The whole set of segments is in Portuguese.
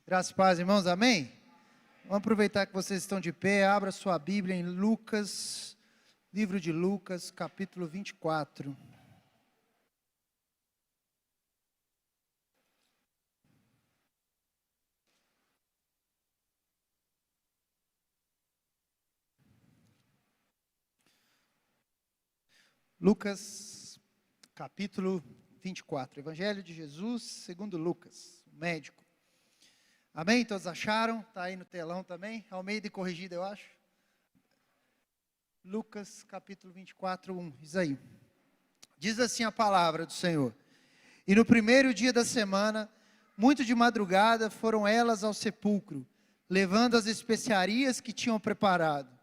Graças e paz, irmãos, amém? Vamos aproveitar que vocês estão de pé, abra sua Bíblia em Lucas, livro de Lucas, capítulo 24. Lucas, capítulo 24, Evangelho de Jesus, segundo Lucas, o médico. Amém? Todos acharam? Está aí no telão também, Almeida e corrigida, eu acho. Lucas, capítulo 24, 1, diz aí. Diz assim a palavra do Senhor. E no primeiro dia da semana, muito de madrugada, foram elas ao sepulcro, levando as especiarias que tinham preparado.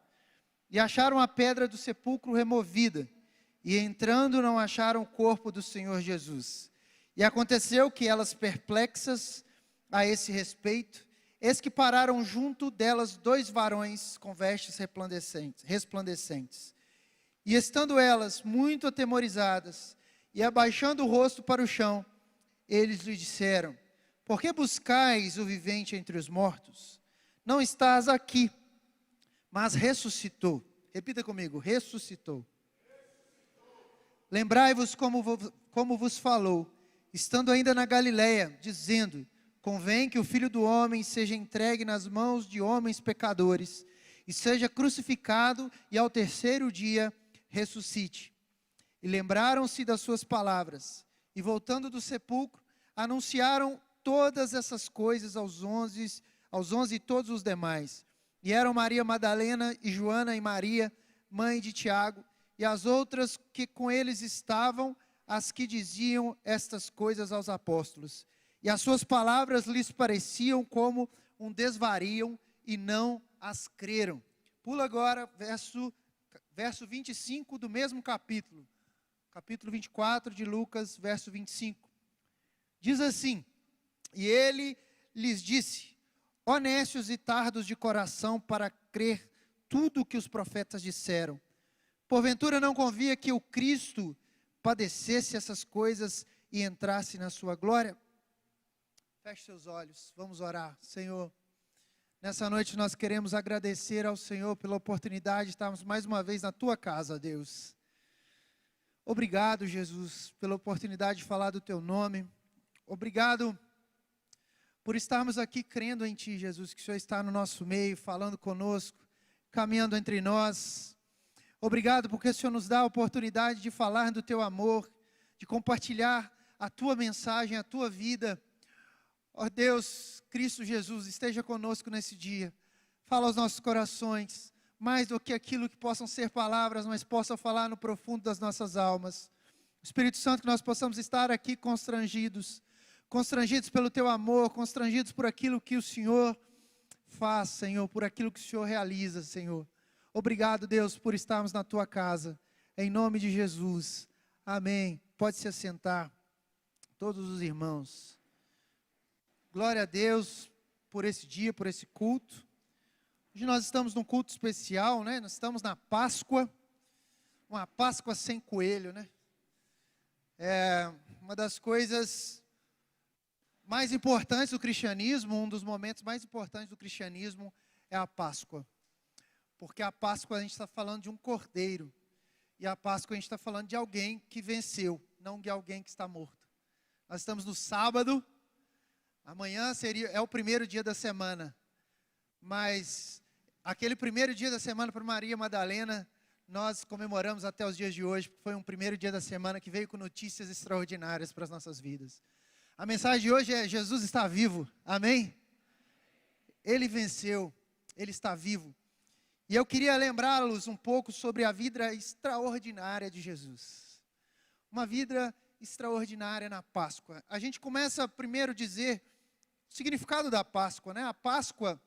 E acharam a pedra do sepulcro removida, e entrando não acharam o corpo do Senhor Jesus. E aconteceu que elas perplexas a esse respeito, eis que pararam junto delas dois varões com vestes resplandecentes. E estando elas muito atemorizadas, e abaixando o rosto para o chão, eles lhe disseram: por que buscais o vivente entre os mortos? Não estás aqui, mas ressuscitou. Repita comigo, ressuscitou. Lembrai-vos como vos falou, estando ainda na Galileia, dizendo: convém que o Filho do Homem seja entregue nas mãos de homens pecadores, e seja crucificado, e ao terceiro dia ressuscite. E lembraram-se das suas palavras, e voltando do sepulcro, anunciaram todas essas coisas aos onze e todos os demais. E eram Maria Madalena e Joana e Maria, mãe de Tiago, e as outras que com eles estavam, as que diziam estas coisas aos apóstolos. E as suas palavras lhes pareciam como um desvario, e não as creram. Pula agora, verso 25 do mesmo capítulo. Capítulo 24 de Lucas, verso 25. Diz assim: e ele lhes disse: ó nécios e tardos de coração para crer tudo o que os profetas disseram. Porventura não convia que o Cristo padecesse essas coisas e entrasse na sua glória? Feche seus olhos, vamos orar. Senhor, nessa noite nós queremos agradecer ao Senhor pela oportunidade de estarmos mais uma vez na tua casa, Deus. Obrigado, Jesus, pela oportunidade de falar do teu nome. Obrigado por estarmos aqui crendo em ti, Jesus, que o Senhor está no nosso meio, falando conosco, caminhando entre nós. Obrigado porque o Senhor nos dá a oportunidade de falar do teu amor, de compartilhar a tua mensagem, a tua vida. Ó Deus, Cristo Jesus, esteja conosco nesse dia. Fala aos nossos corações, mais do que aquilo que possam ser palavras, mas possa falar no profundo das nossas almas. Espírito Santo, que nós possamos estar aqui constrangidos pelo teu amor, constrangidos por aquilo que o Senhor faz, Senhor, por aquilo que o Senhor realiza, Senhor. Obrigado, Deus, por estarmos na tua casa, em nome de Jesus, amém. Pode se assentar, todos os irmãos. Glória a Deus por esse dia, por esse culto. Hoje nós estamos num culto especial, né? Nós estamos na Páscoa, uma Páscoa sem coelho, né? É uma das coisas mais importantes do cristianismo, um dos momentos mais importantes do cristianismo é a Páscoa. Porque a Páscoa a gente está falando de um cordeiro. E a Páscoa a gente está falando de alguém que venceu, não de alguém que está morto. Nós estamos no sábado, amanhã é o primeiro dia da semana. Mas aquele primeiro dia da semana para Maria Madalena, nós comemoramos até os dias de hoje, porque foi um primeiro dia da semana que veio com notícias extraordinárias para as nossas vidas. A mensagem de hoje é: Jesus está vivo, amém? Ele venceu, Ele está vivo. E eu queria lembrá-los um pouco sobre a vida extraordinária de Jesus. Uma vida extraordinária na Páscoa. A gente começa primeiro a dizer o significado da Páscoa, né? A Páscoa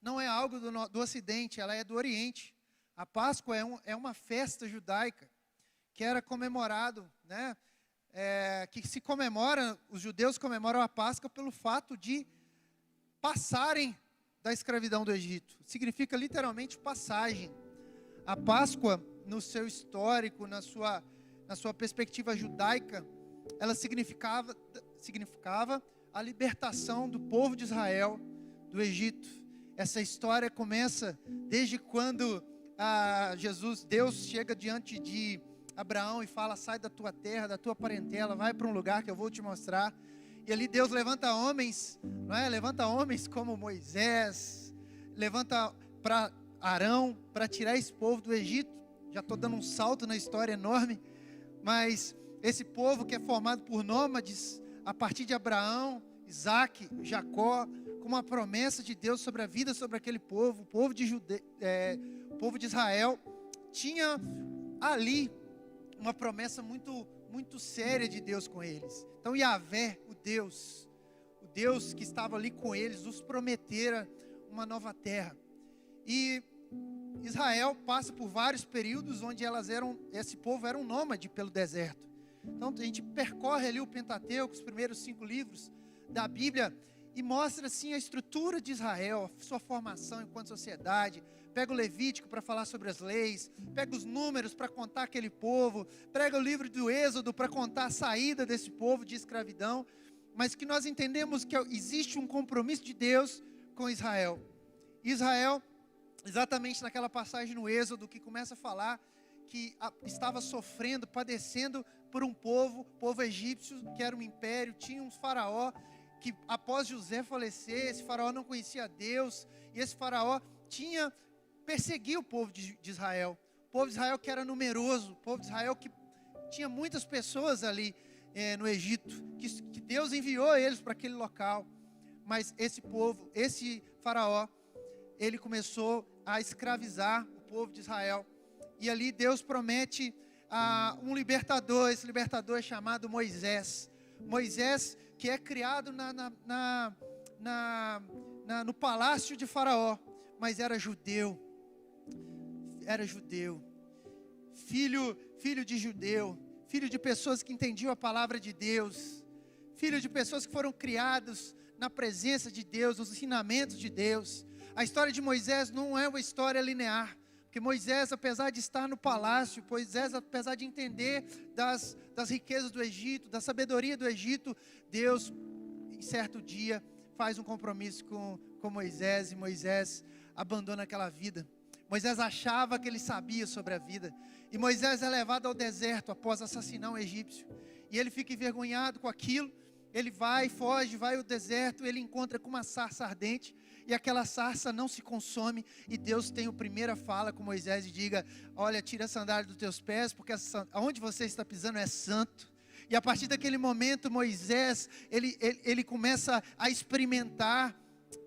não é algo do Ocidente, ela é do Oriente. A Páscoa é uma festa judaica que era comemorado, né? Os judeus comemoram a Páscoa pelo fato de passarem da escravidão do Egito. Significa literalmente passagem. A Páscoa, no seu histórico, na sua perspectiva judaica, ela significava a libertação do povo de Israel do Egito. Essa história começa desde quando Deus chega diante de Abraão e fala: sai da tua terra, da tua parentela, vai para um lugar que eu vou te mostrar. E ali Deus levanta homens, não é? Levanta homens como Moisés, levanta para Arão, para tirar esse povo do Egito. Já estou dando um salto na história enorme, mas esse povo que é formado por nômades, a partir de Abraão, Isaac, Jacó, com uma promessa de Deus sobre a vida, sobre aquele povo, o povo de Israel, tinha ali uma promessa muito, muito séria de Deus com eles. Então Yahvé, o Deus que estava ali com eles, os prometera uma nova terra. E Israel passa por vários períodos onde esse povo era um nômade pelo deserto. Então a gente percorre ali o Pentateuco, os primeiros 5 livros da Bíblia, e mostra assim a estrutura de Israel, a sua formação enquanto sociedade. Pega o Levítico para falar sobre as leis, pega os Números para contar aquele povo, pega o livro do Êxodo para contar a saída desse povo de escravidão, mas que nós entendemos que existe um compromisso de Deus com Israel. Israel, exatamente naquela passagem no Êxodo, que começa a falar que estava sofrendo, padecendo por um povo egípcio, que era um império, tinha um faraó, que após José falecer, esse faraó não conhecia Deus, e esse faraó perseguia o povo de Israel. O povo de Israel que era numeroso, o povo de Israel que tinha muitas pessoas ali no Egito, que Deus enviou eles para aquele local. Mas esse faraó, ele começou a escravizar o povo de Israel. E ali Deus promete um libertador. Esse libertador é chamado Moisés. Moisés, que é criado no palácio de Faraó, mas era judeu, filho de judeu, filho de pessoas que entendiam a palavra de Deus, filho de pessoas que foram criados na presença de Deus, nos ensinamentos de Deus. A história de Moisés não é uma história linear, porque Moisés, apesar de estar no palácio, Moisés, apesar de entender das riquezas do Egito, da sabedoria do Egito, Deus, em certo dia, faz um compromisso com Moisés, e Moisés abandona aquela vida. Moisés achava que ele sabia sobre a vida, e Moisés é levado ao deserto após assassinar um egípcio, e ele fica envergonhado com aquilo. Ele foge ao deserto, ele encontra com uma sarça ardente, e aquela sarça não se consome, e Deus tem a primeira fala com Moisés e diga: olha, tira a sandália dos teus pés, porque aonde você está pisando é santo. E a partir daquele momento, Moisés, ele começa a experimentar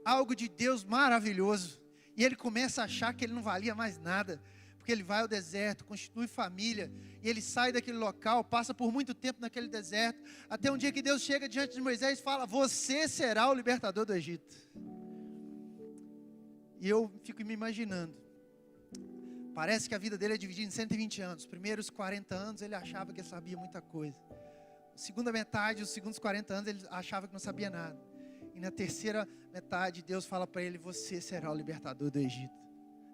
algo de Deus maravilhoso, e ele começa a achar que ele não valia mais nada, porque ele vai ao deserto, constitui família, e ele sai daquele local, passa por muito tempo naquele deserto, até um dia que Deus chega diante de Moisés e fala: você será o libertador do Egito. E eu fico me imaginando, parece que a vida dele é dividida em 120 anos, os primeiros 40 anos ele achava que sabia muita coisa, a segunda metade, os segundos 40 anos ele achava que não sabia nada, e na terceira metade Deus fala para ele: você será o libertador do Egito,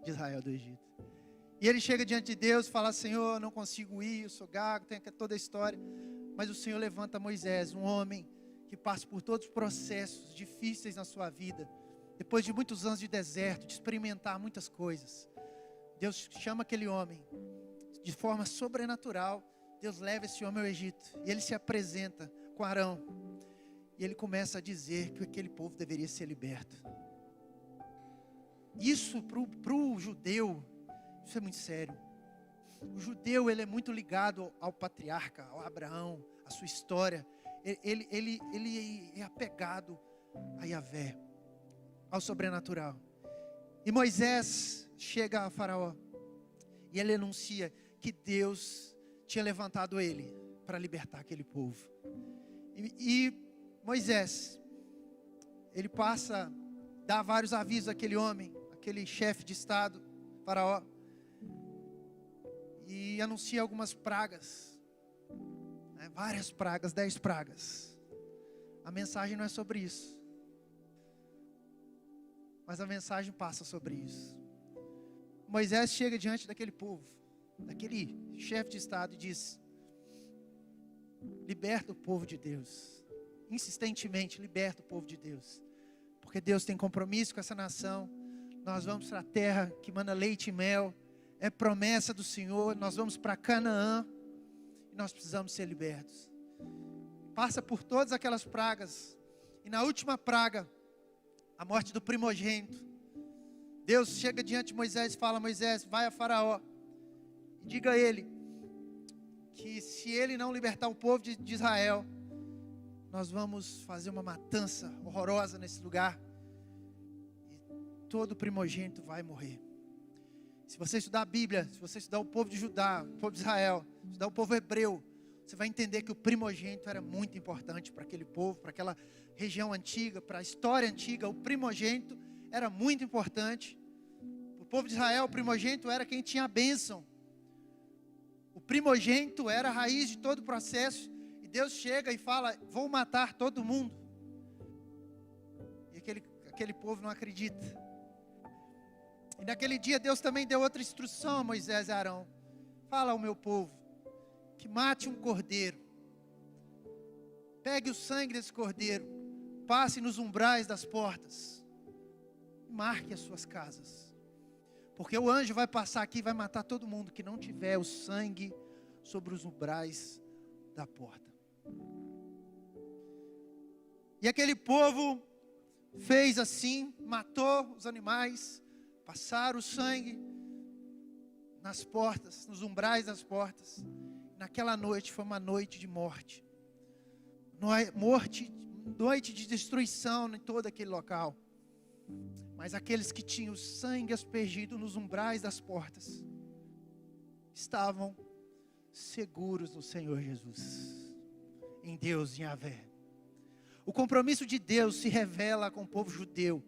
de Israel do Egito. E ele chega diante de Deus e fala: Senhor, eu não consigo ir, eu sou gago, tem toda a história. Mas o Senhor levanta Moisés, um homem que passa por todos os processos difíceis na sua vida, depois de muitos anos de deserto, de experimentar muitas coisas. Deus chama aquele homem, de forma sobrenatural, Deus leva esse homem ao Egito, e ele se apresenta com Arão, e ele começa a dizer que aquele povo deveria ser liberto. Isso para o judeu, isso é muito sério. O judeu, ele é muito ligado ao patriarca, ao Abraão, à sua história. Ele é apegado a Yahvé, ao sobrenatural. E Moisés chega a Faraó, e ele anuncia que Deus tinha levantado ele para libertar aquele povo. E Moisés, ele dá vários avisos àquele homem, aquele chefe de estado, Faraó, e anuncia algumas pragas, várias pragas, 10 pragas. A mensagem não é sobre isso, mas a mensagem passa sobre isso. Moisés chega diante daquele povo, daquele chefe de estado, e diz: liberta o povo de Deus, insistentemente, liberta o povo de Deus. Porque Deus tem compromisso com essa nação. Nós vamos para a terra que manda leite e mel. É promessa do Senhor. Nós vamos para Canaã. E nós precisamos ser libertos. Passa por todas aquelas pragas. E na última praga, a morte do primogênito. Deus chega diante de Moisés e fala: Moisés, vai a Faraó. E diga a ele que se ele não libertar o povo de Israel, nós vamos fazer uma matança horrorosa nesse lugar. E todo primogênito vai morrer. Se você estudar a Bíblia, se você estudar o povo de Judá, o povo de Israel, estudar o povo hebreu, você vai entender que o primogênito era muito importante para aquele povo, para aquela região antiga, para a história antiga. O primogênito era muito importante. Para o povo de Israel, o primogênito era quem tinha a bênção. O primogênito era a raiz de todo o processo. E Deus chega e fala: vou matar todo mundo. E aquele povo não acredita. E naquele dia Deus também deu outra instrução a Moisés e Arão: fala ao meu povo que mate um cordeiro. Pegue o sangue desse cordeiro, passe nos umbrais das portas, marque as suas casas. Porque o anjo vai passar aqui e vai matar todo mundo que não tiver o sangue sobre os umbrais da porta. E aquele povo fez assim, matou os animais, passaram o sangue nas portas, nos umbrais das portas. Naquela noite foi uma noite de morte. Noite de destruição em todo aquele local. Mas aqueles que tinham o sangue aspergido nos umbrais das portas estavam seguros no Senhor Jesus, em Deus, em Yahvé. O compromisso de Deus se revela com o povo judeu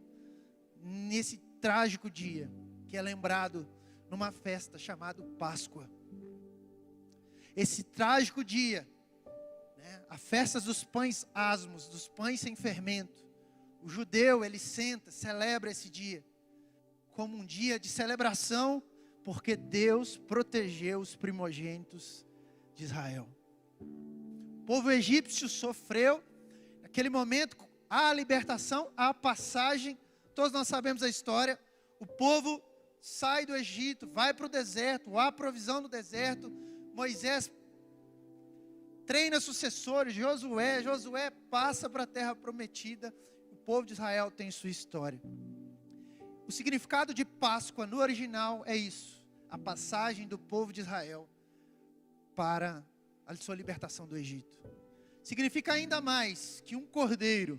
nesse trágico dia, que é lembrado numa festa chamada Páscoa. Esse trágico dia, a festa dos pães asmos, dos pães sem fermento. O judeu, ele senta, celebra esse dia como um dia de celebração, porque Deus protegeu os primogênitos de Israel. O povo egípcio sofreu, naquele momento, a libertação, a passagem, todos nós sabemos a história. O povo sai do Egito, vai para o deserto, há provisão no deserto. Moisés treina sucessores, Josué passa para a terra prometida. O povo de Israel tem sua história. O significado de Páscoa no original é isso: a passagem do povo de Israel para a sua libertação do Egito. Significa ainda mais que um cordeiro,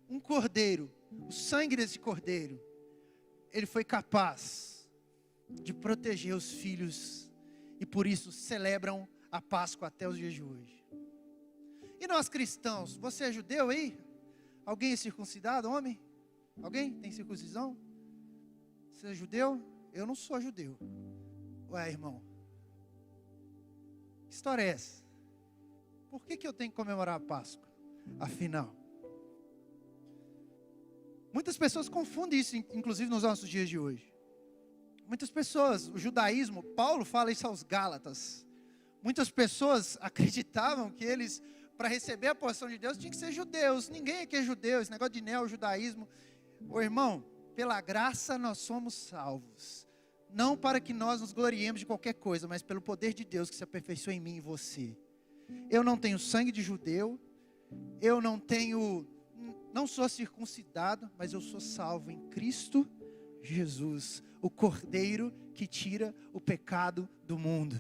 o sangue desse cordeiro, ele foi capaz de proteger os filhos, e por isso celebram a Páscoa até os dias de hoje. E nós cristãos, você é judeu aí? Alguém é circuncidado, homem? Alguém tem circuncisão? Você é judeu? Eu não sou judeu. Ué, irmão, que história é essa? Por que eu tenho que comemorar a Páscoa? Afinal, muitas pessoas confundem isso, inclusive nos nossos dias de hoje. Muitas pessoas, o judaísmo, Paulo fala isso aos Gálatas. Muitas pessoas acreditavam que eles, para receber a porção de Deus, tinham que ser judeus. Ninguém aqui é judeu, esse negócio de neo-judaísmo. Ô irmão, pela graça nós somos salvos. Não para que nós nos gloriemos de qualquer coisa, mas pelo poder de Deus que se aperfeiçoa em mim e você. Eu não tenho sangue de judeu, eu não sou circuncidado, mas eu sou salvo em Cristo Jesus, o Cordeiro que tira o pecado do mundo.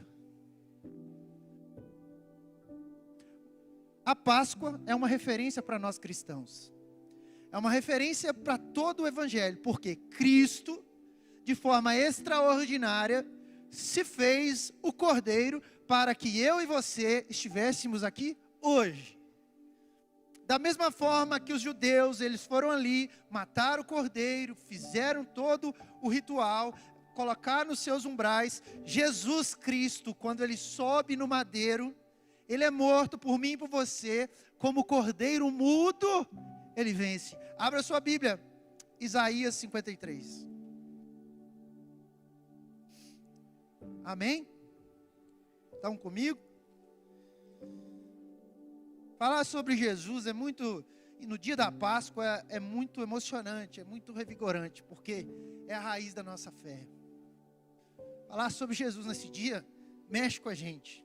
A Páscoa é uma referência para nós cristãos. É uma referência para todo o Evangelho, porque Cristo, de forma extraordinária, se fez o Cordeiro para que eu e você estivéssemos aqui hoje. Da mesma forma que os judeus, eles foram ali, mataram o cordeiro, fizeram todo o ritual, colocaram nos seus umbrais. Jesus Cristo, quando ele sobe no madeiro, ele é morto por mim e por você, como cordeiro mudo, ele vence. Abra sua Bíblia, Isaías 53. Amém? Estão comigo? Falar sobre Jesus e no dia da Páscoa é muito emocionante, é muito revigorante, porque é a raiz da nossa fé. Falar sobre Jesus nesse dia mexe com a gente.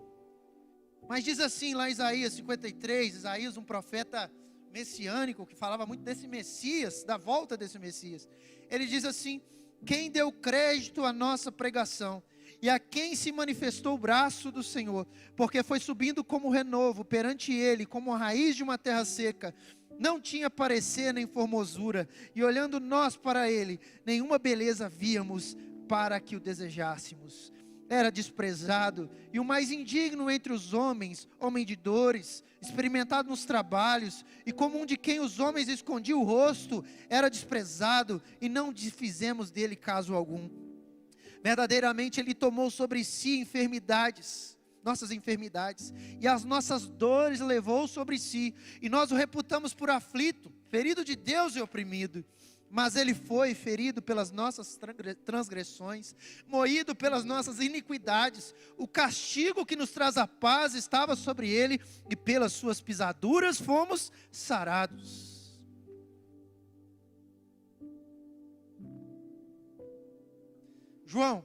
Mas diz assim lá em Isaías 53, Isaías, um profeta messiânico, que falava muito desse Messias, da volta desse Messias. Ele diz assim: quem deu crédito à nossa pregação, e a quem se manifestou o braço do Senhor, porque foi subindo como renovo perante ele, como a raiz de uma terra seca, não tinha parecer nem formosura, e olhando nós para ele, nenhuma beleza víamos para que o desejássemos. Era desprezado e o mais indigno entre os homens, homem de dores, experimentado nos trabalhos, e como um de quem os homens escondiam o rosto, era desprezado e não fizemos dele caso algum. Verdadeiramente ele tomou sobre si nossas enfermidades, e as nossas dores levou sobre si, e nós o reputamos por aflito, ferido de Deus e oprimido. Mas ele foi ferido pelas nossas transgressões, moído pelas nossas iniquidades. O castigo que nos traz a paz estava sobre ele, e pelas suas pisaduras fomos sarados. João,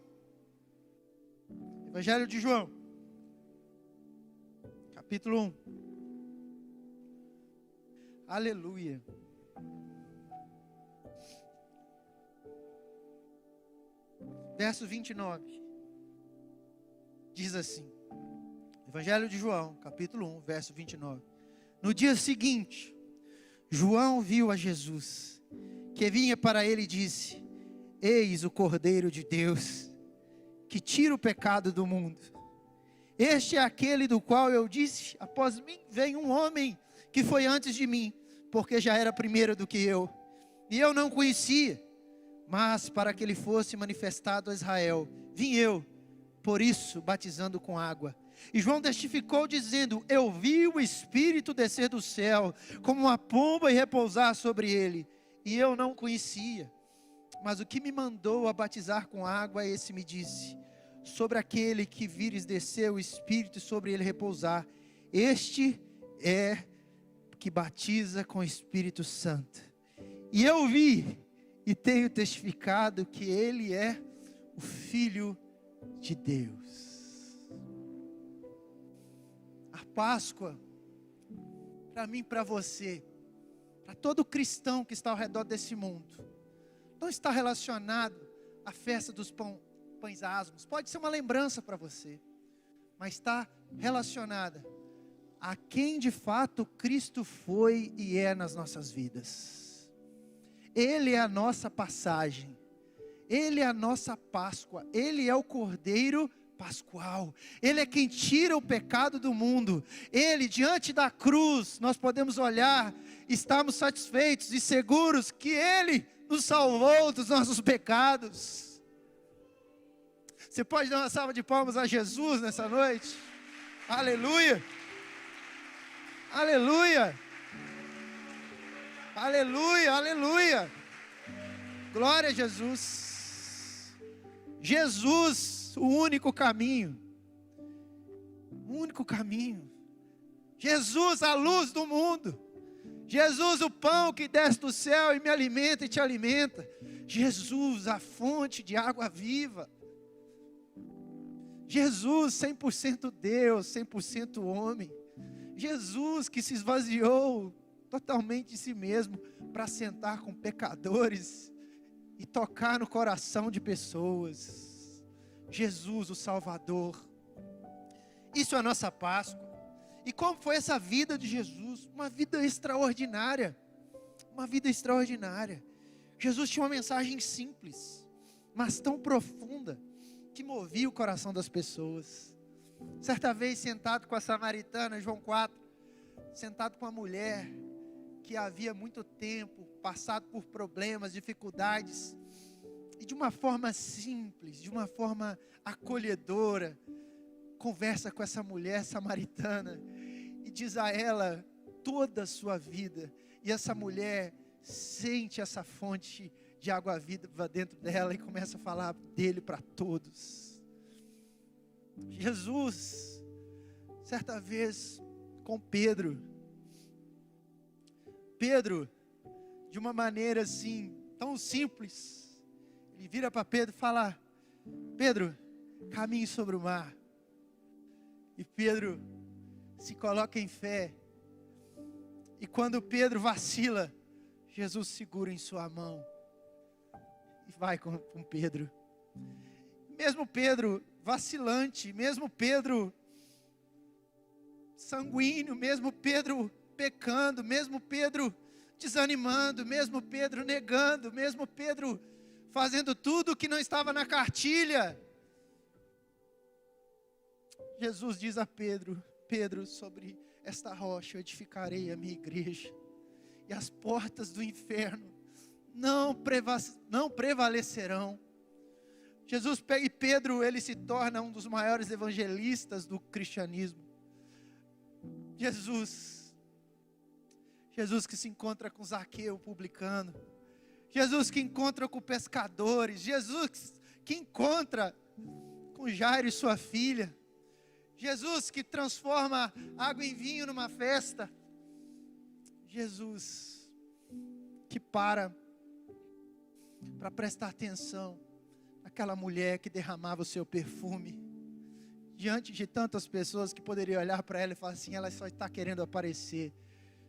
Evangelho de João, capítulo 1. Aleluia. Verso 29, diz assim, Evangelho de João, capítulo 1, verso 29. No dia seguinte, João viu a Jesus, que vinha para ele e disse: eis o Cordeiro de Deus, que tira o pecado do mundo. Este é aquele do qual eu disse: após mim vem um homem que foi antes de mim, porque já era primeiro do que eu, e eu não conhecia. Mas para que ele fosse manifestado a Israel, vim eu, por isso, batizando com água. E João testificou dizendo: eu vi o Espírito descer do céu, como uma pomba, e repousar sobre ele. E eu não conhecia. Mas o que me mandou a batizar com água, esse me disse: sobre aquele que vires descer o Espírito e sobre ele repousar, este é que batiza com o Espírito Santo. E eu vi e tenho testificado que ele é o Filho de Deus. A Páscoa, para mim, para você, para todo cristão que está ao redor desse mundo, não está relacionado à festa dos pães asmos. Pode ser uma lembrança para você, mas está relacionada a quem de fato Cristo foi e é nas nossas vidas. Ele é a nossa passagem, ele é a nossa Páscoa, ele é o Cordeiro Pascual, ele é quem tira o pecado do mundo. Ele, diante da cruz, nós podemos olhar, estarmos satisfeitos e seguros que ele nos salvou dos nossos pecados. Você pode dar uma salva de palmas a Jesus nessa noite? Aleluia, aleluia, aleluia, aleluia, glória a Jesus. Jesus, o único caminho, Jesus, a luz do mundo, Jesus, o pão que desce do céu e me alimenta e te alimenta, Jesus, a fonte de água viva, Jesus, 100% Deus, 100% homem, Jesus que se esvaziou totalmente de si mesmo para sentar com pecadores e tocar no coração de pessoas. Jesus, o Salvador. Isso é a nossa Páscoa. E como foi essa vida de Jesus? Uma vida extraordinária. Uma vida extraordinária. Jesus tinha uma mensagem simples, mas tão profunda, que movia o coração das pessoas. Certa vez, sentado com a samaritana, João 4, sentado com a mulher que havia muito tempo passado por problemas, dificuldades, e de uma forma simples, de uma forma acolhedora, conversa com essa mulher samaritana e diz a ela toda a sua vida, e essa mulher sente essa fonte de água viva dentro dela e começa a falar dele para todos. Jesus, certa vez com Pedro, Pedro, de uma maneira assim, tão simples, ele vira para Pedro e fala: Pedro, caminhe sobre o mar. E Pedro se coloca em fé. E quando Pedro vacila, Jesus segura em sua mão e vai com Pedro. Mesmo Pedro vacilante, mesmo Pedro sanguíneo, mesmo Pedro pecando, mesmo Pedro desanimando, mesmo Pedro negando, mesmo Pedro fazendo tudo que não estava na cartilha, Jesus diz a Pedro: Pedro, sobre esta rocha eu edificarei a minha igreja, e as portas do inferno não prevalecerão. Jesus pega e Pedro, ele se torna um dos maiores evangelistas do cristianismo. Jesus que se encontra com Zaqueu, publicano. Jesus que encontra com pescadores. Jesus que encontra com Jairo e sua filha. Jesus que transforma água em vinho numa festa. Jesus que para prestar atenção naquela mulher que derramava o seu perfume diante de tantas pessoas que poderiam olhar para ela e falar assim: ela só está querendo aparecer.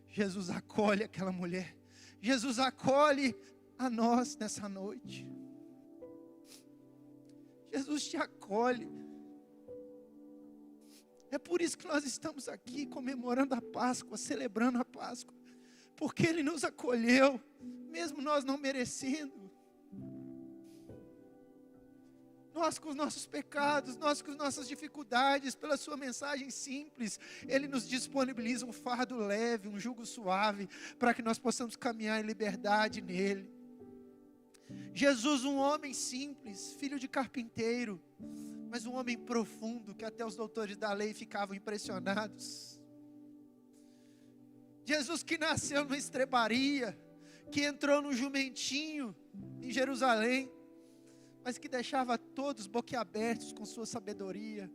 Jesus acolhe aquela mulher. Jesus acolhe a nós nessa noite. Jesus te acolhe. É por isso que nós estamos aqui comemorando a Páscoa, celebrando a Páscoa, porque Ele nos acolheu, mesmo nós não merecendo. Nós com os nossos pecados, nós com as nossas dificuldades, pela sua mensagem simples, Ele nos disponibiliza um fardo leve, um jugo suave, para que nós possamos caminhar em liberdade nele. Jesus, um homem simples, filho de carpinteiro, mas um homem profundo, que até os doutores da lei ficavam impressionados. Jesus que nasceu numa estrebaria, que entrou num jumentinho em Jerusalém, mas que deixava todos boquiabertos com sua sabedoria.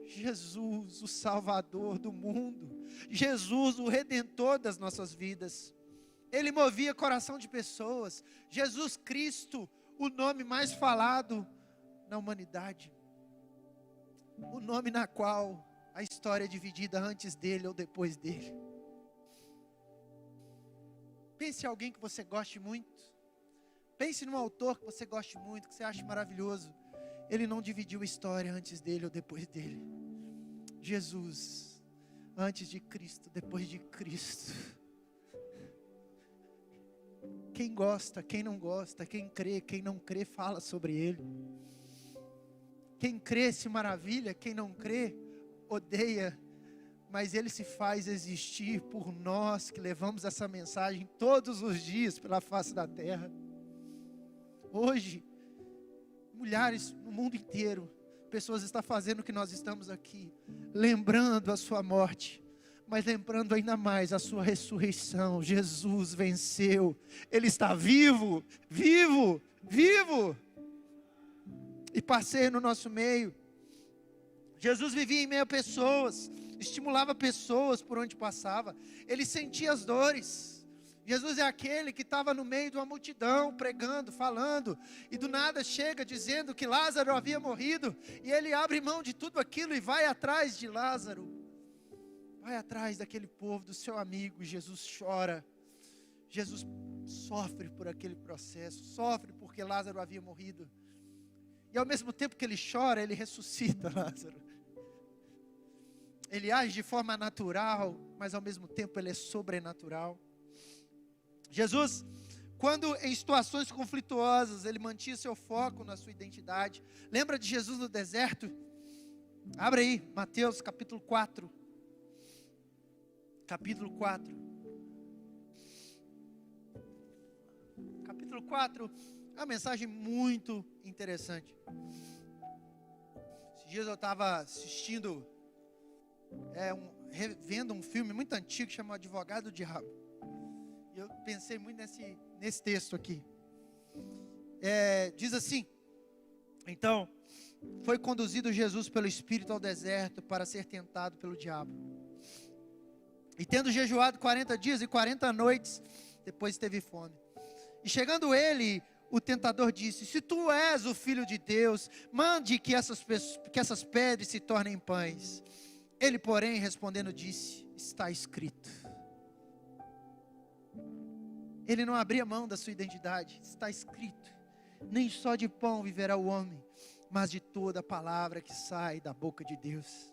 Jesus, o Salvador do mundo. Jesus, o Redentor das nossas vidas. Ele movia coração de pessoas. Jesus Cristo, o nome mais falado na humanidade. O nome na qual a história é dividida antes dele ou depois dele. Pense em alguém que você goste muito. Pense num autor que você goste muito, que você ache maravilhoso. Ele não dividiu a história antes dele ou depois dele. Jesus, antes de Cristo, depois de Cristo. Quem gosta, quem não gosta, quem crê, quem não crê, fala sobre ele. Quem crê se maravilha, quem não crê, odeia. Mas ele se faz existir por nós que levamos essa mensagem todos os dias pela face da terra. Hoje, milhares no mundo inteiro, pessoas estão fazendo o que nós estamos aqui, lembrando a sua morte, mas lembrando ainda mais a sua ressurreição. Jesus venceu, Ele está vivo, vivo, vivo, e passeia no nosso meio. Jesus vivia em meio a pessoas, estimulava pessoas por onde passava, Ele sentia as dores. Jesus é aquele que estava no meio de uma multidão, pregando, falando, e do nada chega dizendo que Lázaro havia morrido, e ele abre mão de tudo aquilo e vai atrás de Lázaro, vai atrás daquele povo, do seu amigo. Jesus chora, Jesus sofre por aquele processo, sofre porque Lázaro havia morrido, e ao mesmo tempo que ele chora, ele ressuscita Lázaro. Ele age de forma natural, mas ao mesmo tempo ele é sobrenatural. Jesus, quando em situações conflituosas, ele mantinha seu foco na sua identidade. Lembra de Jesus no deserto? Abre aí, Mateus capítulo 4. Capítulo 4. Capítulo 4 é uma mensagem muito interessante. Esses dias eu estava assistindo, vendo um filme muito antigo chamado Advogado do Diabo. E eu pensei muito nesse texto aqui. Diz assim: então, foi conduzido Jesus pelo Espírito ao deserto para ser tentado pelo diabo. E tendo jejuado 40 dias e 40 noites, depois teve fome. E chegando ele, o tentador disse: se tu és o Filho de Deus, mande que essas pedras se tornem pães. Ele, porém, respondendo, disse: está escrito. Ele não abria mão da sua identidade. Está escrito: nem só de pão viverá o homem, mas de toda a palavra que sai da boca de Deus.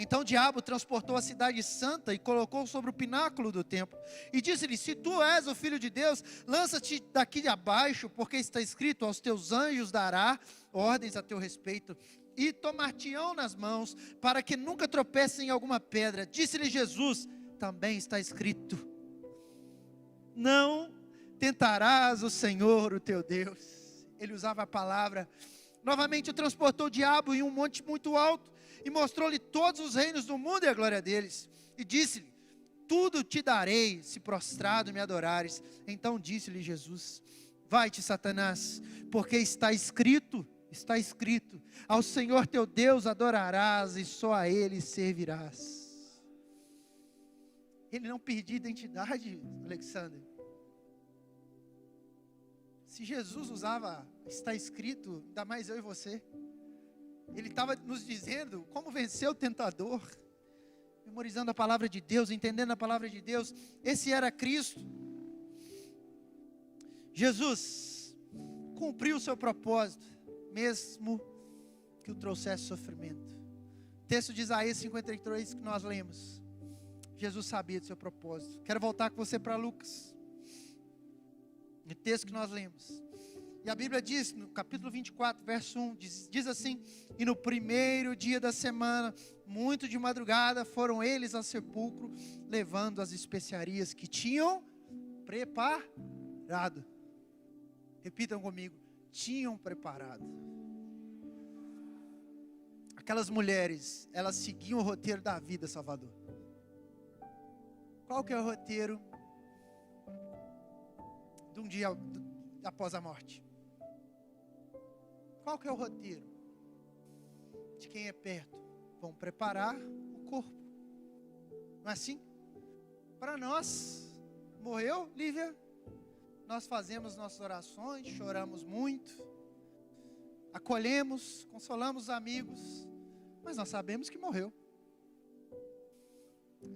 Então o diabo transportou a cidade santa e colocou sobre o pináculo do templo. E disse-lhe: se tu és o Filho de Deus, lança-te daqui abaixo, porque está escrito: aos teus anjos dará ordens a teu respeito, e tomar-te-ão nas mãos, para que nunca tropecem em alguma pedra. Disse-lhe Jesus: também está escrito: não tentarás o Senhor, o teu Deus. Ele usava a palavra. Novamente o transportou o diabo em um monte muito alto, e mostrou-lhe todos os reinos do mundo e a glória deles. E disse-lhe: tudo te darei, se prostrado me adorares. Então disse-lhe Jesus: vai-te, Satanás, porque está escrito, ao Senhor teu Deus adorarás, e só a Ele servirás. Ele não perdia identidade, Alexandre. Se Jesus usava, está escrito, ainda mais eu e você. Ele estava nos dizendo como vencer o tentador, memorizando a palavra de Deus, entendendo a palavra de Deus. Esse era Cristo. Jesus cumpriu o seu propósito, mesmo que o trouxesse sofrimento. O texto de Isaías 53 que nós lemos, Jesus sabia do seu propósito. Quero voltar com você para Lucas, no texto que nós lemos. E a Bíblia diz, no capítulo 24, verso 1, diz assim: e no primeiro dia da semana, muito de madrugada, foram eles ao sepulcro, levando as especiarias que tinham preparado. Repitam comigo: tinham preparado. Aquelas mulheres, elas seguiam o roteiro da vida, Salvador. Qual que é o roteiro de um dia após a morte? Qual que é o roteiro? De quem é perto, vão preparar o corpo. Não é assim? Para nós, morreu, Lívia, nós fazemos nossas orações, choramos muito, acolhemos, consolamos os amigos, mas nós sabemos que morreu.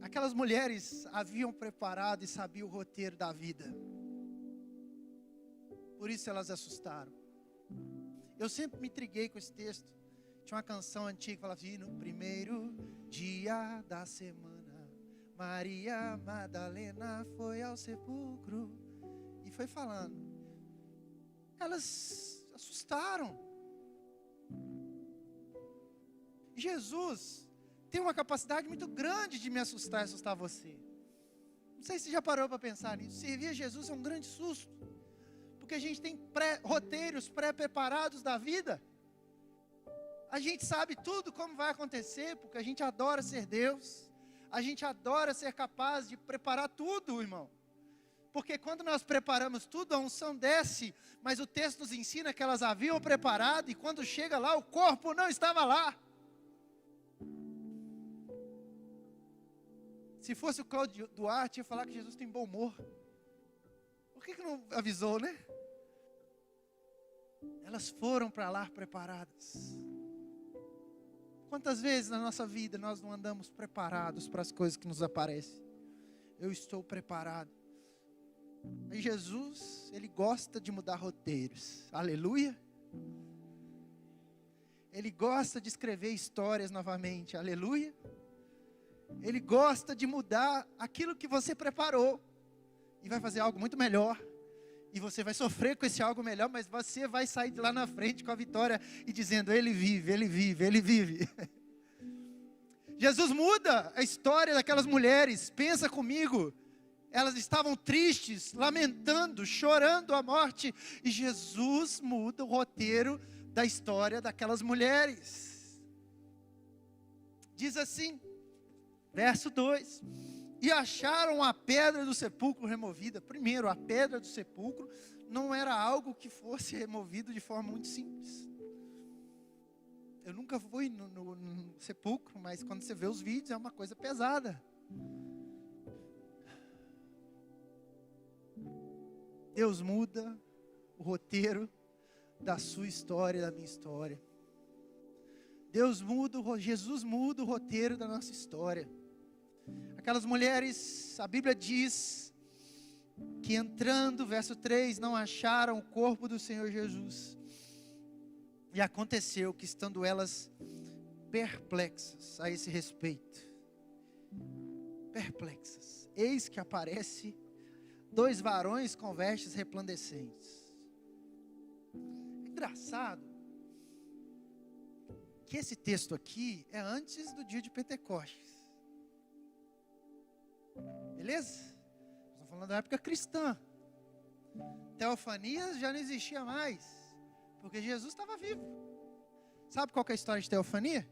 Aquelas mulheres haviam preparado e sabiam o roteiro da vida. Por isso elas assustaram. Eu sempre me intriguei com esse texto. Tinha uma canção antiga que falava assim: no primeiro dia da semana, Maria Madalena foi ao sepulcro. E foi falando. Elas assustaram. Jesus tem uma capacidade muito grande de me assustar e assustar você. Não sei se você já parou para pensar nisso. Servir a Jesus é um grande susto. Porque a gente tem roteiros pré-preparados da vida. A gente sabe tudo como vai acontecer, porque a gente adora ser Deus. A gente adora ser capaz de preparar tudo, irmão. Porque quando nós preparamos tudo, a unção desce, mas o texto nos ensina que elas haviam preparado, e quando chega lá, o corpo não estava lá. Se fosse o Cláudio Duarte, ia falar que Jesus tem bom humor. Por que não avisou, né? Elas foram para lá preparadas. Quantas vezes na nossa vida nós não andamos preparados para as coisas que nos aparecem? Eu estou preparado. E Jesus, Ele gosta de mudar roteiros. Aleluia. Ele gosta de escrever histórias novamente. Aleluia. Ele gosta de mudar aquilo que você preparou. E vai fazer algo muito melhor. E você vai sofrer com esse algo melhor, mas você vai sair de lá na frente com a vitória e dizendo: Ele vive, Ele vive, Ele vive. Jesus muda a história daquelas mulheres. Pensa comigo. Elas estavam tristes, lamentando, chorando a morte. E Jesus muda o roteiro da história daquelas mulheres. Diz assim, verso 2: e acharam a pedra do sepulcro removida. Primeiro, a pedra do sepulcro não era algo que fosse removido de forma muito simples. Eu nunca fui no sepulcro, mas quando você vê os vídeos é uma coisa pesada. Deus muda o roteiro da sua história e da minha história. Jesus muda o roteiro da nossa história. Aquelas mulheres, a Bíblia diz que entrando, verso 3, não acharam o corpo do Senhor Jesus. E aconteceu que estando elas perplexas a esse respeito, perplexas, eis que aparece 2 varões com vestes resplandecentes. Engraçado que esse texto aqui é antes do dia de Pentecostes. Beleza? Estamos falando da época cristã. Teofanias já não existia mais, porque Jesus estava vivo. Sabe qual que é a história de teofania?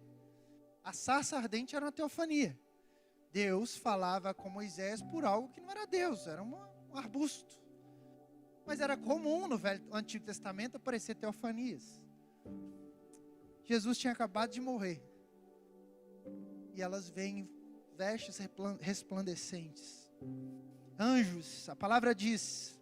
A sarça ardente era uma teofania. Deus falava com Moisés por algo que não era Deus, era um arbusto. Mas era comum no Antigo Testamento aparecer teofanias. Jesus tinha acabado de morrer. E elas veem vestes resplandecentes. Anjos, a palavra diz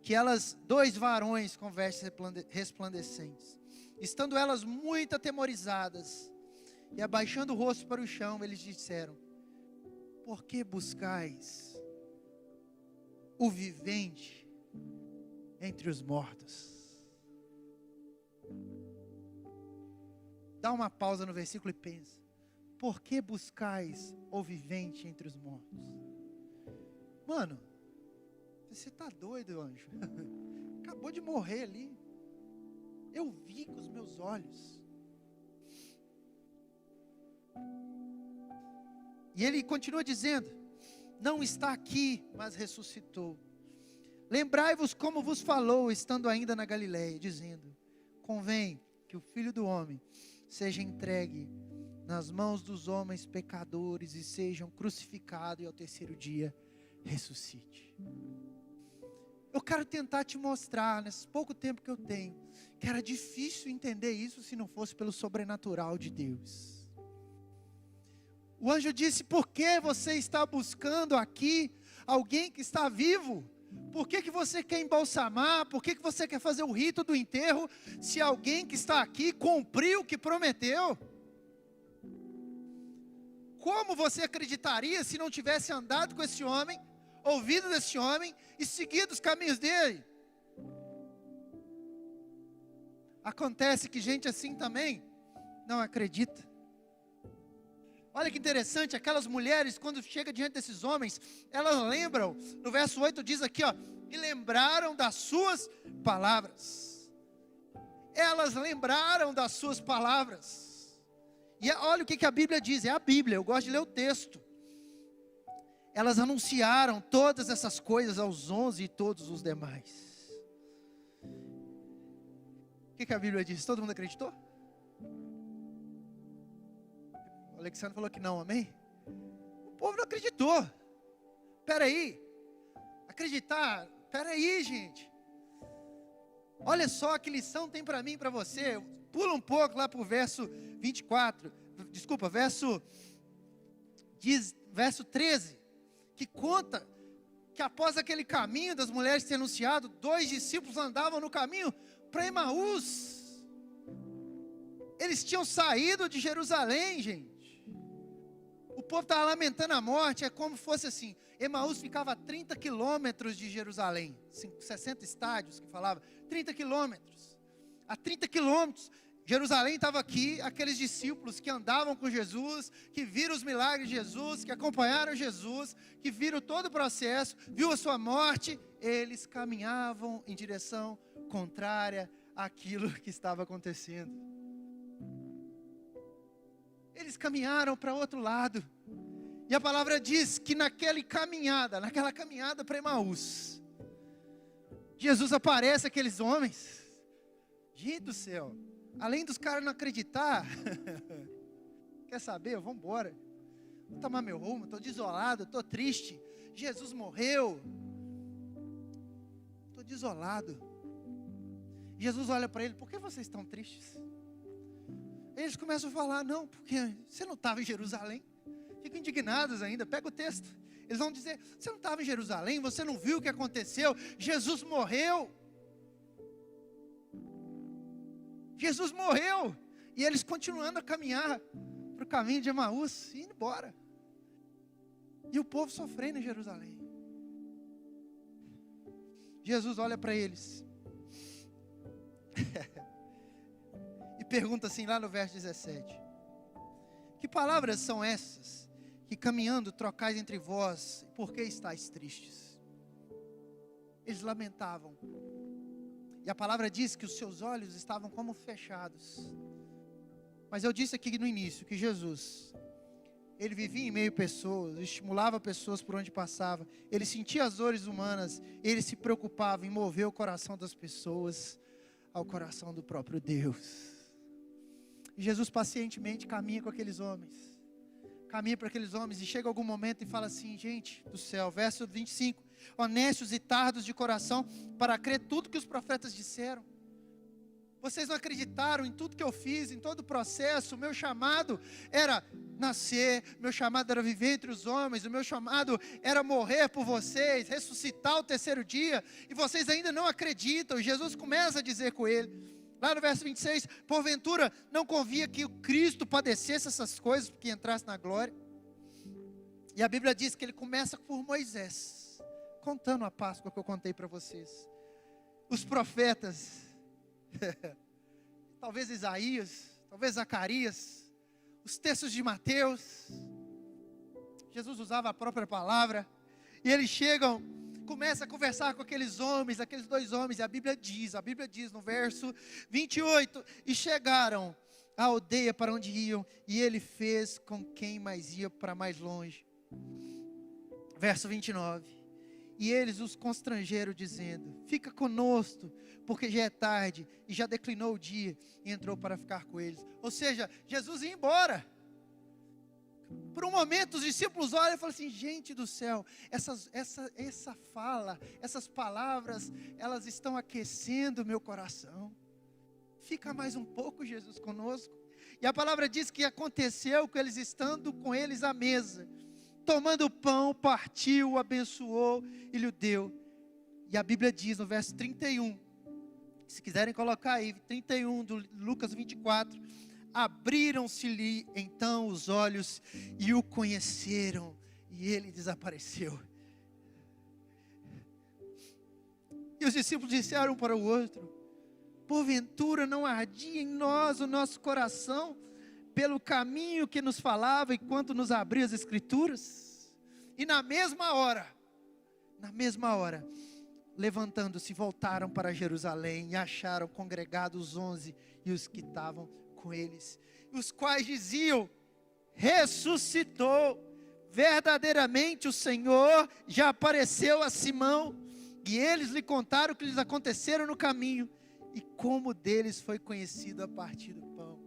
que elas, 2 varões com vestes resplandecentes. Estando elas muito atemorizadas e abaixando o rosto para o chão, eles disseram: por que buscais o vivente entre os mortos? Dá uma pausa no versículo e pensa: por que buscais o vivente entre os mortos? Mano, você está doido, anjo? Acabou de morrer ali. Eu vi com os meus olhos. E ele continua dizendo: não está aqui, mas ressuscitou. Lembrai-vos como vos falou, estando ainda na Galileia, dizendo: convém que o Filho do Homem seja entregue nas mãos dos homens pecadores e sejam crucificado e ao terceiro dia ressuscite. Eu quero tentar te mostrar, nesse pouco tempo que eu tenho, que era difícil entender isso se não fosse pelo sobrenatural de Deus. O anjo disse: por que você está buscando aqui alguém que está vivo? Por que você quer embalsamar? Por que você quer fazer o rito do enterro, se alguém que está aqui cumpriu o que prometeu? Como você acreditaria se não tivesse andado com esse homem, ouvido desse homem e seguido os caminhos dele? Acontece que gente assim também não acredita. Olha que interessante, aquelas mulheres, quando chegam diante desses homens, elas lembram, no verso 8 diz aqui, ó, e lembraram das suas palavras. Elas lembraram das suas palavras. E olha o que a Bíblia diz, é a Bíblia, eu gosto de ler o texto. Elas anunciaram todas essas coisas aos 11 e todos os demais. O que a Bíblia diz? Todo mundo acreditou? O Alexandre falou que não, amém? O povo não acreditou. Espera aí. Acreditar, espera aí, gente. Olha só que lição tem para mim e para você. Pula um pouco lá para o verso 24. Desculpa, verso 13. Que conta que após aquele caminho das mulheres ter anunciado, 2 discípulos andavam no caminho para Emaús. Eles tinham saído de Jerusalém, gente. O povo estava lamentando a morte, é como fosse assim, Emaús ficava a 30 quilômetros de Jerusalém, 60 estádios que falava, 30 quilômetros, a 30 quilômetros, Jerusalém estava aqui, aqueles discípulos que andavam com Jesus, que viram os milagres de Jesus, que acompanharam Jesus, que viram todo o processo, viu a sua morte, eles caminhavam em direção contrária àquilo que estava acontecendo. Eles caminharam para outro lado. E a palavra diz que naquela caminhada para Emaús, Jesus aparece àqueles homens. Gente do céu, além dos caras não acreditar, quer saber? Vamos embora. Vou tomar meu rumo, estou desolado, estou triste. Jesus morreu. Estou desolado. Jesus olha para ele: por que vocês estão tristes? Eles começam a falar: não, porque você não estava em Jerusalém. ficam indignados ainda. Pega o texto. Eles vão dizer: você não estava em Jerusalém? Você não viu o que aconteceu? Jesus morreu. Jesus morreu. E eles continuando a caminhar para o caminho de Emaús, e indo embora. E o povo sofrendo em Jerusalém. Jesus olha para eles e pergunta assim, lá no verso 17: que palavras são essas que caminhando trocais entre vós, por que estáis tristes? Eles lamentavam. E a palavra diz que os seus olhos estavam como fechados. Mas eu disse aqui no início que Jesus, ele vivia em meio a pessoas, estimulava pessoas por onde passava. Ele sentia as dores humanas, ele se preocupava em mover o coração das pessoas ao coração do próprio Deus. E Jesus pacientemente caminha com aqueles homens. Caminha para aqueles homens e chega algum momento e fala assim: gente do céu, verso 25: honestos e tardos de coração para crer tudo que os profetas disseram. Vocês não acreditaram em tudo que eu fiz, em todo o processo. O meu chamado era nascer, meu chamado era viver entre os homens, o meu chamado era morrer por vocês, ressuscitar o terceiro dia, e vocês ainda não acreditam. Jesus começa a dizer com ele, lá no verso 26, porventura não convia que o Cristo padecesse essas coisas, porque entrasse na glória. E a Bíblia diz que ele começa por Moisés, contando a Páscoa que eu contei para vocês. Os profetas, talvez Isaías, talvez Zacarias, os textos de Mateus. Jesus usava a própria palavra, e eles chegam, começa a conversar com aqueles homens, aqueles dois homens, e a Bíblia diz no verso 28, e chegaram à aldeia para onde iam, e ele fez com quem mais ia para mais longe. Verso 29, e eles os constrangeram dizendo: fica conosco, porque já é tarde, e já declinou o dia, e entrou para ficar com eles. Ou seja, Jesus ia embora. Por um momento os discípulos olham e falam assim: gente do céu, essa fala, essas palavras, elas estão aquecendo o meu coração. Fica mais um pouco, Jesus, conosco. E a palavra diz que aconteceu com eles estando com eles à mesa, tomando o pão, partiu, abençoou e lhe deu. E a Bíblia diz no verso 31, se quiserem colocar aí, 31 do Lucas 24, abriram-se-lhe então os olhos e o conheceram, e ele desapareceu. E os discípulos disseram um para o outro: porventura não ardia em nós o nosso coração pelo caminho que nos falava enquanto nos abria as Escrituras? E na mesma hora, levantando-se, voltaram para Jerusalém e acharam congregados os 11 e os que estavam com eles, os quais diziam: ressuscitou, verdadeiramente o Senhor já apareceu a Simão. E eles lhe contaram o que lhes aconteceram no caminho e como deles foi conhecido a partir do pão.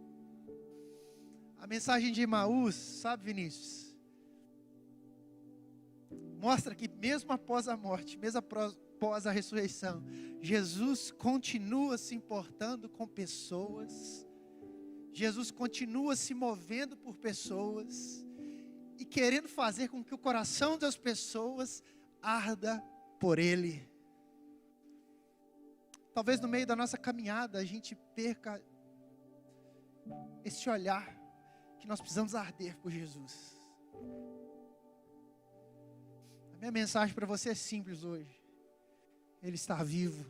A mensagem de Emaús, sabe, Vinícius, mostra que mesmo após a morte, mesmo após a ressurreição, Jesus continua se importando com pessoas, Jesus continua se movendo por pessoas, e querendo fazer com que o coração das pessoas arda por Ele. Talvez no meio da nossa caminhada a gente perca esse olhar, que nós precisamos arder por Jesus. A minha mensagem para você é simples hoje: Ele está vivo.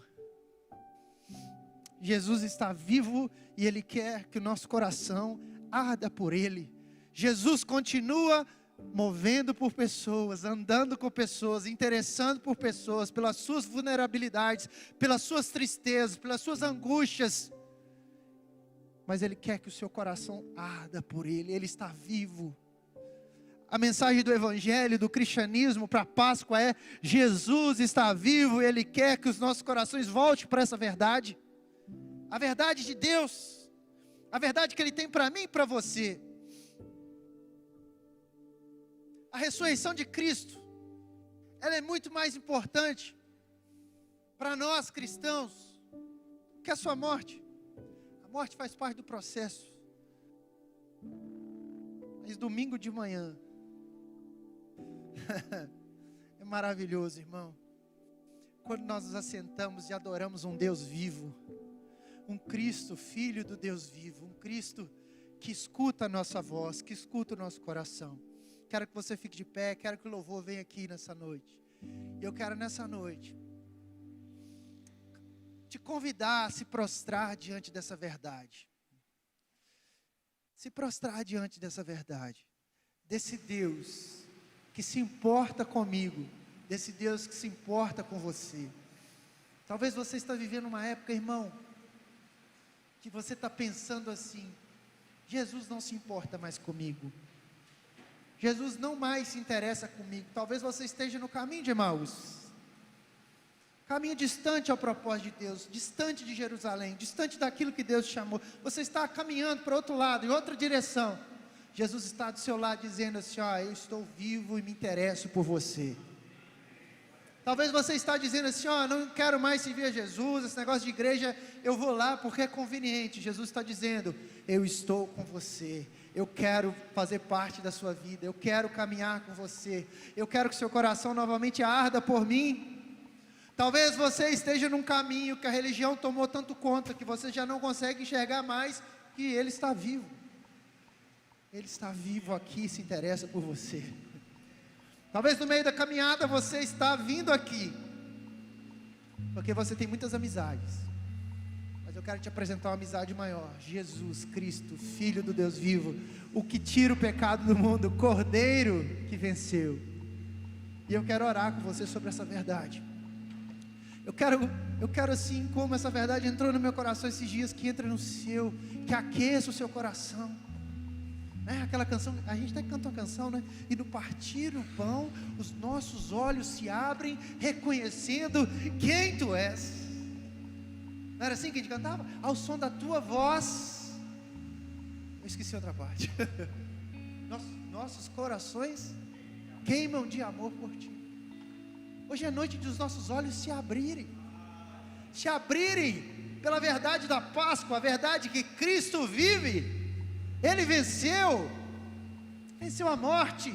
Jesus está vivo e Ele quer que o nosso coração arda por Ele. Jesus continua movendo por pessoas, andando com pessoas, interessando por pessoas, pelas suas vulnerabilidades, pelas suas tristezas, pelas suas angústias. Mas Ele quer que o seu coração arda por Ele. Ele está vivo. A mensagem do Evangelho, do cristianismo para a Páscoa é: Jesus está vivo e Ele quer que os nossos corações voltem para essa verdade. A verdade de Deus, a verdade que Ele tem para mim e para você. A ressurreição de Cristo, ela é muito mais importante para nós cristãos que a sua morte. A morte faz parte do processo. Mas domingo de manhã, É maravilhoso, irmão, quando nós nos assentamos e adoramos um Deus vivo, um Cristo, Filho do Deus vivo, um Cristo que escuta a nossa voz, que escuta o nosso coração. Quero que você fique de pé, quero que o louvor venha aqui nessa noite. E eu quero nessa noite te convidar a se prostrar diante dessa verdade. Se prostrar diante dessa verdade, desse Deus que se importa comigo, desse Deus que se importa com você. Talvez você está vivendo uma época, irmão, que você está pensando assim: Jesus não se importa mais comigo, Jesus não mais se interessa comigo. Talvez você esteja no caminho de Emaús, caminho distante ao propósito de Deus, distante de Jerusalém, distante daquilo que Deus te chamou. Você está caminhando para outro lado, em outra direção. Jesus está do seu lado dizendo assim: ó, eu estou vivo e me interesso por você. Talvez você está dizendo assim: ó, não quero mais servir a Jesus, esse negócio de igreja, eu vou lá porque é conveniente. Jesus está dizendo: eu estou com você, eu quero fazer parte da sua vida, eu quero caminhar com você, eu quero que seu coração novamente arda por mim. Talvez você esteja num caminho que a religião tomou tanto conta, que você já não consegue enxergar mais que Ele está vivo. Ele está vivo aqui e se interessa por você. Talvez no meio da caminhada você está vindo aqui porque você tem muitas amizades, mas eu quero te apresentar uma amizade maior: Jesus Cristo, Filho do Deus vivo, o que tira o pecado do mundo, o Cordeiro que venceu. E eu quero orar com você sobre essa verdade. Eu quero assim como essa verdade entrou no meu coração esses dias, que entra no seu, que aqueça o seu coração. Aquela canção, a gente até canta uma canção, né? E no partir o pão, os nossos olhos se abrem, reconhecendo quem Tu és. Não era assim que a gente cantava? Ao som da Tua voz. Eu esqueci outra parte. Nossos corações queimam de amor por Ti. Hoje é noite dos nossos olhos se abrirem pela verdade da Páscoa, a verdade que Cristo vive. Ele venceu a morte,